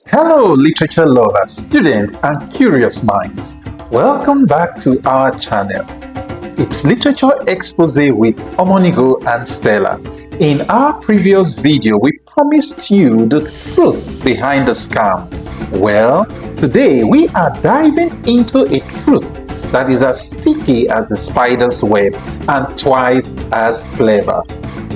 Hello, literature lovers, students, and curious minds. Welcome back to our channel. It's Literature Exposé with Omonigho and Stella. In our previous video, we promised you the truth behind the scam. Well, today we are diving into a truth that is as sticky as a spider's web and twice as clever.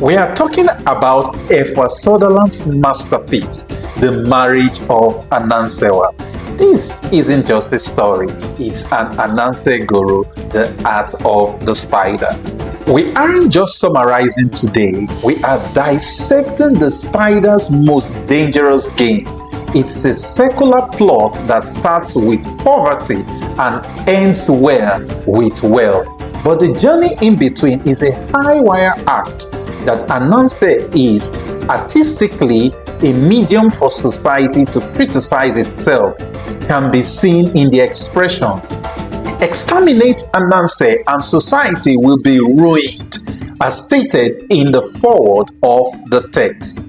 We are talking about Efua Sutherland's masterpiece, The Marriage of Anansewa. This isn't just a story, it's an Ananse guru, the art of the spider. We aren't just summarizing today, we are dissecting the spider's most dangerous game. It's a secular plot that starts with poverty and ends well with wealth. But the journey in between is a high wire act that Ananse is artistically a medium for society to criticize itself can be seen in the expression, "Exterminate Ananse and society will be ruined," as stated in the foreword of the text.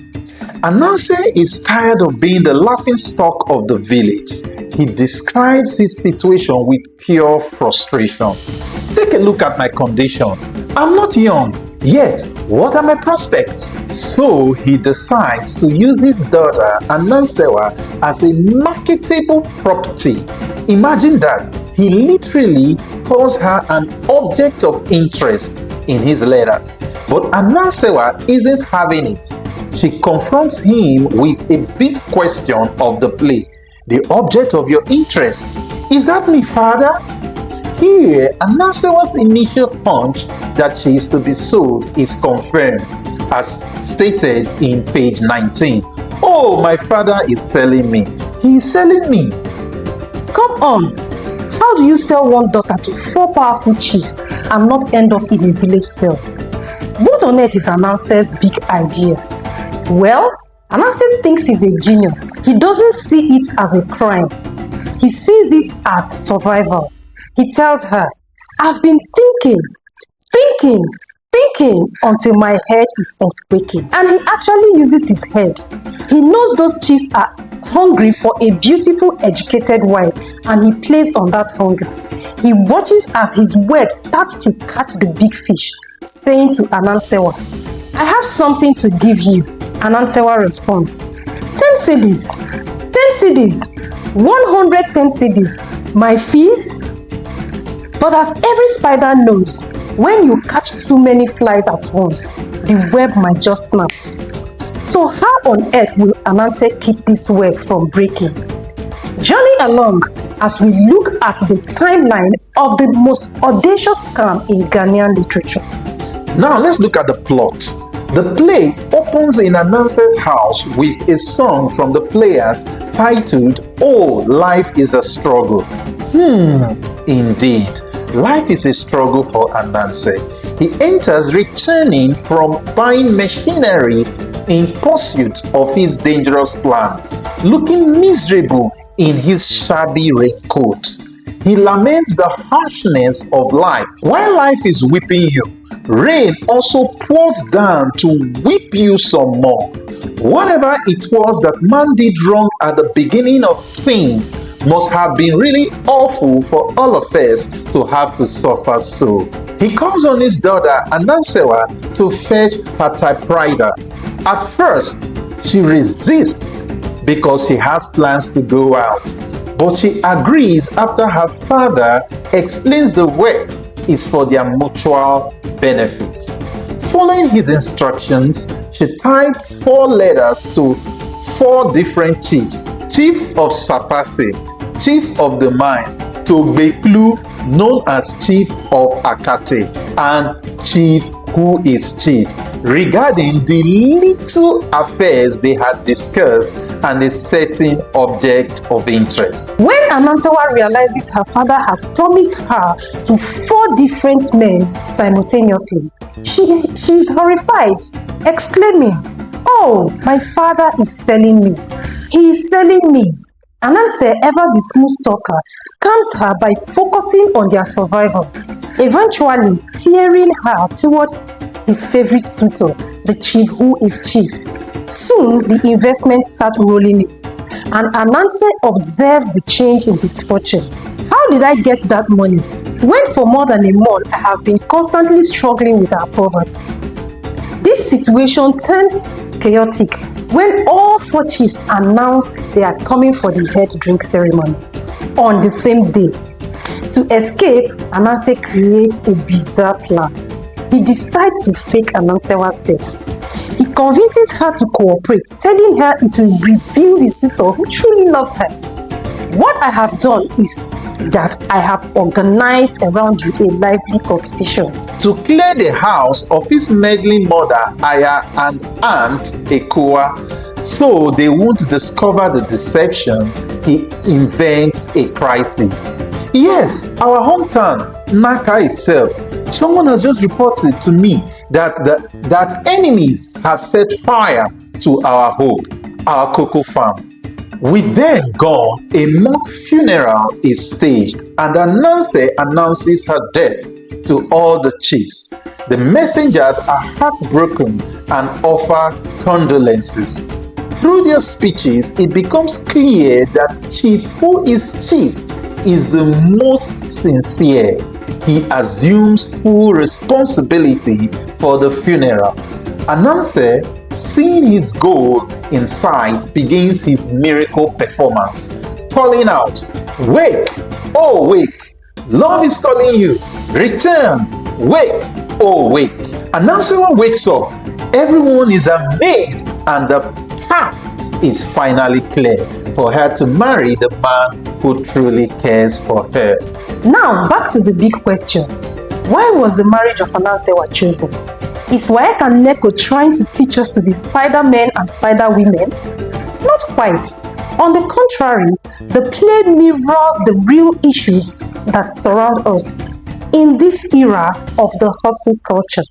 Ananse is tired of being the laughingstock of the village. He describes his situation with pure frustration. "Take a look at my condition. I'm not young, yet what are my prospects?" So he decides to use his daughter Anansewa as a marketable property. Imagine that. He literally calls her an object of interest in his letters. But Anansewa isn't having it. She confronts him with a big question of the play. "The object of your interest? Is that me, father?" Here, Anansewa's initial hunch that she is to be sold is confirmed, as stated in page 19. "Oh, my father is selling me. He is selling me." Come on! How do you sell one daughter to 4 powerful chiefs and not end up in a village cell? What on earth is Ananse's big idea? Well, Ananse thinks he's a genius. He doesn't see it as a crime. He sees it as survival. He tells her, "I've been thinking until my head is earthquaking." And he actually uses his head. He knows those chiefs are hungry for a beautiful, educated wife, and he plays on that hunger. He watches as his web starts to catch the big fish, saying to Anansewa, "I have something to give you." Anansewa responds, 10 cedis, 10 cedis, 110 cedis, my fees?" But as every spider knows, when you catch too many flies at once, the web might just snap. So how on earth will Ananse keep this web from breaking? Journey along as we look at the timeline of the most audacious scam in Ghanaian literature. Now let's look at the plot. The play opens in Ananse's house with a song from the players titled "Oh, Life is a Struggle." Indeed, life is a struggle for Ananse. He enters returning from buying machinery in pursuit of his dangerous plan, looking miserable in his shabby raincoat. He laments the harshness of life. While life is whipping you, rain also pours down to whip you some more. Whatever it was that man did wrong at the beginning of things must have been really awful for all of us to have to suffer so. He calls on his daughter Anansewa to fetch her typewriter. At first, she resists because she has plans to go out, but she agrees after her father explains the work is for their mutual benefit. Following his instructions, she types 4 letters to 4 different chiefs: Chief of Sapase, Chief of the Mines, Togbeklu, known as Chief of Akate, and Chief who is Chief, regarding the little affairs they had discussed and a certain object of interest. When Anansewa realizes her father has promised her to 4 different men simultaneously, she is horrified, exclaiming, "Oh, my father is selling me. He is selling me." Ananse, ever the smooth talker, calms her by focusing on their survival, eventually steering her towards his favorite suitor, the chief who is chief. Soon, the investments start rolling in. and Ananse observes the change in his fortune. How did I get that money when for more than a month I have been constantly struggling with our poverty? This situation turns chaotic when all 4 chiefs announce they are coming for the head drink ceremony on the same day. To escape, Ananse creates a bizarre plan. He decides to fake Anansewa's death. He convinces her to cooperate, telling her it will reveal the suitor who truly loves her. What I have done is that I have organized around you a lively competition to clear the house of his meddling mother Aya and aunt Efua, so they won't discover the deception. He invents a crisis. Yes, our hometown, Naka itself, someone has just reported to me that enemies have set fire to our hope, our cocoa farm. With them gone, a mock funeral is staged, and Ananse announces her death to all the chiefs. The messengers are heartbroken and offer condolences. Through their speeches, it becomes clear that Chief who is chief is the most sincere. He assumes full responsibility for the funeral. Ananse, seeing his goal in sight, begins his miracle performance, calling out, "Wake, oh wake! Love is calling you! Return! Wake, oh wake!" Anansewa wakes up. Everyone is amazed, and the path is finally clear for her to marry the man who truly cares for her. Now, back to the big question. Why was the marriage of Anansewa chosen? Is WAEC and NECO trying to teach us to be Spider-Men and Spider-Women? Not quite. On the contrary, the play mirrors the real issues that surround us in this era of the hustle culture.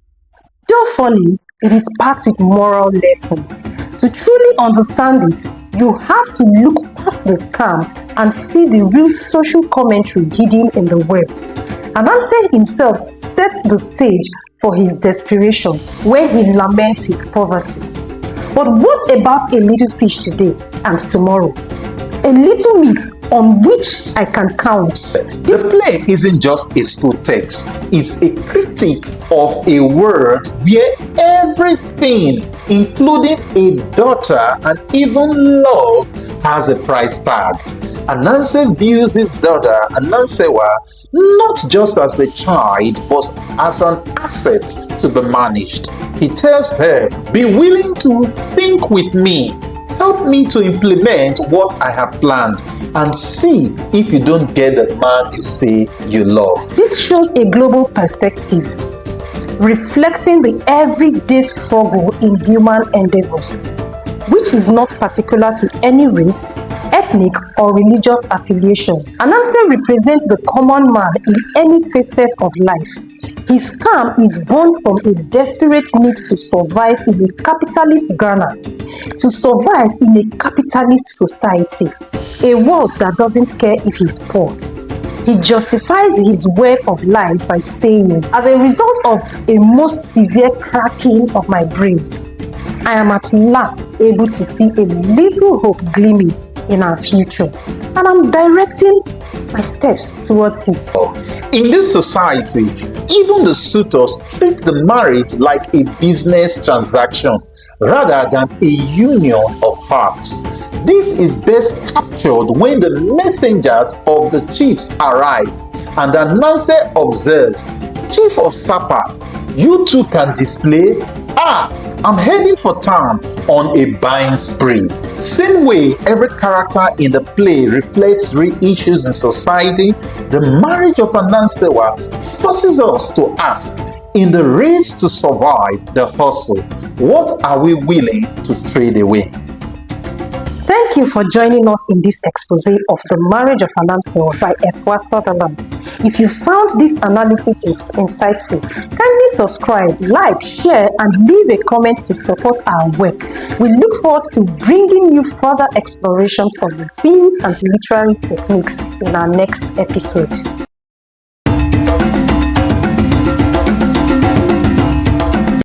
Though funny, it is packed with moral lessons. To truly understand it, you have to look past the scam and see the real social commentary hidden in the web. Ananse himself sets the stage for his desperation when he laments his poverty. But what about a little fish today and tomorrow? A little meat on which I can count. The play isn't just a school text, it's a critique of a world where everything, including a daughter and even love, has a price tag. Ananse views his daughter, Anansewa, not just as a child, but as an asset to be managed. He tells her, "Be willing to think with me. Help me to implement what I have planned, and see if you don't get the man you say you love." This shows a global perspective, reflecting the everyday struggle in human endeavors, which is not particular to any race, ethnic or religious affiliation. Ananse represents the common man in any facet of life. His scam is born from a desperate need to survive in a capitalist Ghana, to survive in a capitalist society, a world that doesn't care if he's poor. He justifies his web of lies by saying, "As a result of a most severe cracking of my brains, I am at last able to see a little hope gleaming in our future, and I'm directing my steps towards it." In this society, even the suitors treat the marriage like a business transaction rather than a union of hearts. This is best captured when the messengers of the chiefs arrive and Ananse observes, "Chief of Sapa, you too can display. I'm heading for town on a buying spree." Same way every character in the play reflects real issues in society, the marriage of Anansewa forces us to ask, in the race to survive the hustle, what are we willing to trade away? Thank you for joining us in this expose of The Marriage of Anansewa by Efua Sutherland. If you found this analysis insightful, kindly subscribe, like, share, and leave a comment to support our work. We look forward to bringing you further explorations of the themes and literary techniques in our next episode.